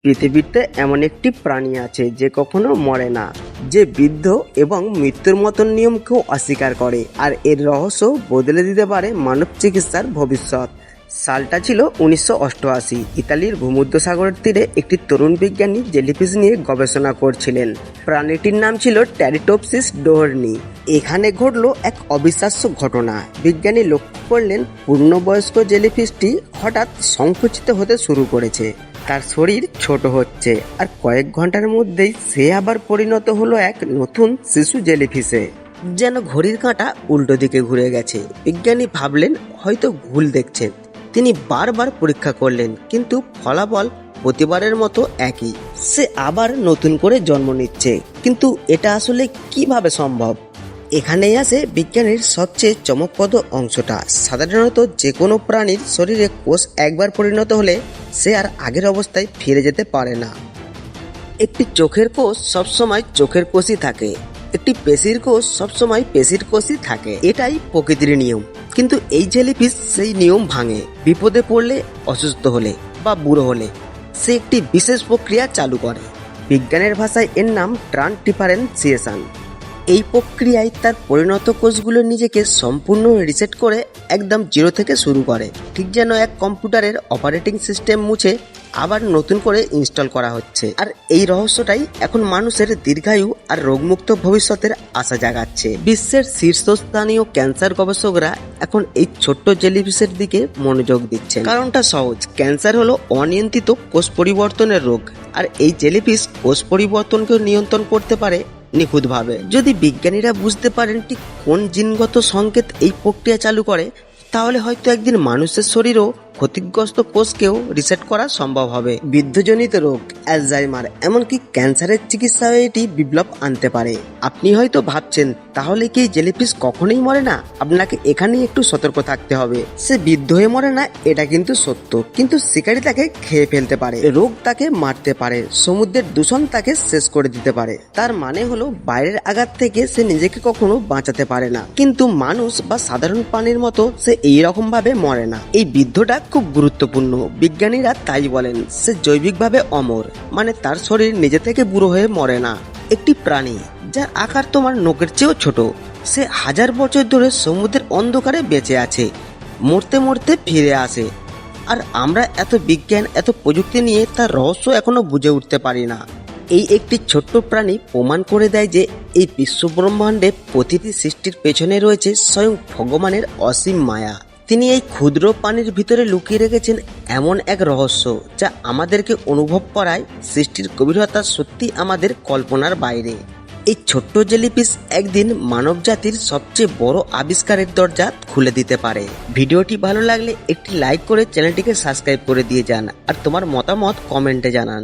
পৃথিবীতে এমন একটি প্রাণী আছে যে কখনো মরে না, যে বৃদ্ধ এবং মৃত্যুর মতন নিয়মকেও অস্বীকার করে, আর এর রহস্য বদলে দিতে পারে মানব চিকিৎসার ভবিষ্যৎ। সালটা ছিল 1988। ইতালির ভূমধ্যসাগরের তীরে একটি তরুণ বিজ্ঞানী জেলিফিশ নিয়ে গবেষণা করছিলেন। প্রাণীটির নাম ছিল ট্যারিটোপসিস ডোহর্নি। এখানে ঘটল এক অবিশ্বাস্য ঘটনা। বিজ্ঞানী লক্ষ্য করলেন পূর্ণবয়স্ক জেলিফিশটি হঠাৎ সংকুচিত হতে শুরু করেছে। তার শরীর ছোট হচ্ছে, আর কয়েক ঘন্টার মধ্যেই সে আবার পরিণত হলো এক নতুন শিশু জেলিফিশে। যেন ঘড়ির কাঁটা উল্টো দিকে ঘুরে গেছে। বিজ্ঞানী ভাবলেন হয়তো ভুল দেখছেন। তিনি বারবার পরীক্ষা করলেন, কিন্তু ফলাফল প্রতিবারের মতো একই। সে আবার নতুন করে জন্ম নিচ্ছে। কিন্তু এটা আসলে কিভাবে সম্ভব? এখানেই আসে বিজ্ঞানীর সবচেয়ে চমকপ্রদ অংশটা। সাধারণত যে কোনো প্রাণীর শরীরে কোষ একবার পরিণত হলে সে আর আগের অবস্থায় ফিরে যেতে পারে না। একটি চোখের কোষ সবসময় চোখের কোষই থাকে, একটি পেশির কোষ সবসময় পেশির কোষই থাকে। এটাই প্রকৃতির নিয়ম। কিন্তু এই জেলিফিশ সেই নিয়ম ভাঙে। বিপদে পড়লে, অসুস্থ হলে বা বুড়ো হলে সে একটি বিশেষ প্রক্রিয়া চালু করে। বিজ্ঞানের ভাষায় এর নাম ট্রান্সডিফারেন্সিয়েশন। এই প্রক্রিয়ায় তার পরিণত কোষগুলো নিজেকে সম্পূর্ণ রিসেট করে একদম জিরো থেকে শুরু করে, ঠিক যেন এক কম্পিউটারের অপারেটিং সিস্টেম মুছে আবার নতুন করে ইনস্টল করা হচ্ছে। আর এই রহস্যটাই এখন মানুষের দীর্ঘায়ু আর রোগমুক্ত ভবিষ্যতের আশা জাগাচ্ছে। বিশ্বের শীর্ষস্থানীয় ক্যান্সার গবেষকরা এখন এই ছোট্ট জেলিফিশের দিকে মনোযোগ দিচ্ছেন। কারণটা সহজ, ক্যান্সার হলো অনিয়ন্ত্রিত কোষ পরিবর্তনের রোগ, আর এই জেলিফিশ কোষ পরিবর্তনকে নিয়ন্ত্রণ করতে পারে নিখুঁতভাবে। যদি বিজ্ঞানীরা বুঝতে পারেন ঠিক কোন জিনগত সংকেত এই প্রক্রিয়া চালু করে, তাহলে হয়তো একদিন মানুষের শরীরও ক্ষতিগ্রস্ত কোষকেও রিসেট করা সম্ভব হবে। বৃদ্ধজনিত রোগ, অ্যালজাইমার, এমনকি ক্যান্সারের চিকিৎসায় এটি বিপ্লব আনতে পারে। আপনি হয়তো ভাবছেন, তাহলে কি জেলিফিশ কখনোই মরে না? আপনাকে এখানেই একটু সতর্ক থাকতে হবে। সে বৃদ্ধ হয়ে মরে না, এটা কিন্তু সত্য, কিন্তু শিকারী তাকে খেয়ে ফেলতে পারে, রোগ তাকে মারতে পারে, সমুদ্রের দূষণ তাকে শেষ করে দিতে পারে। তার মানে হলো বাইরের আঘাত থেকে সে নিজেকে কখনো বাঁচাতে পারে না। কিন্তু মানুষ বা সাধারণ প্রাণীর মতো সে এইরকম ভাবে মরে না। এই বৃদ্ধটা খুব গুরুত্বপূর্ণ। বিজ্ঞানীরা তাই বলেন সে জৈবিকভাবে অমর, মানে তার শরীর নিজে থেকে বুড়ো হয়ে মরে না। একটি প্রাণী যার আকার তোমার নখের চেয়েও ছোট, সে হাজার বছর ধরে সমুদ্রের অন্ধকারে বেঁচে আছে, মরতে মরতে ফিরে আসে। আর আমরা এত বিজ্ঞান, এত প্রযুক্তি নিয়ে তার রহস্য এখনো বুঝে উঠতে পারি না। এই একটি ছোট্ট প্রাণী প্রমাণ করে দেয় যে এই বিশ্বব্রহ্মাণ্ডে প্রতিটি সৃষ্টির পেছনে রয়েছে স্বয়ং ভগবানের অসীম মায়া। তিনি এই ক্ষুদ্র প্রাণীর ভিতরে লুকিয়ে রেখেছেন এমন এক রহস্য যা আমাদেরকে অনুভব করায় সৃষ্টির গভীরতা সত্যি আমাদের কল্পনার বাইরে। এই ছোট্ট জেলিফিশ একদিন মানব জাতির সবচেয়ে বড় আবিষ্কারের দরজা খুলে দিতে পারে। ভিডিওটি ভালো লাগলে একটি লাইক করে চ্যানেলটিকে সাবস্ক্রাইব করে দিয়ে যান, আর তোমার মতামত কমেন্টে জানান।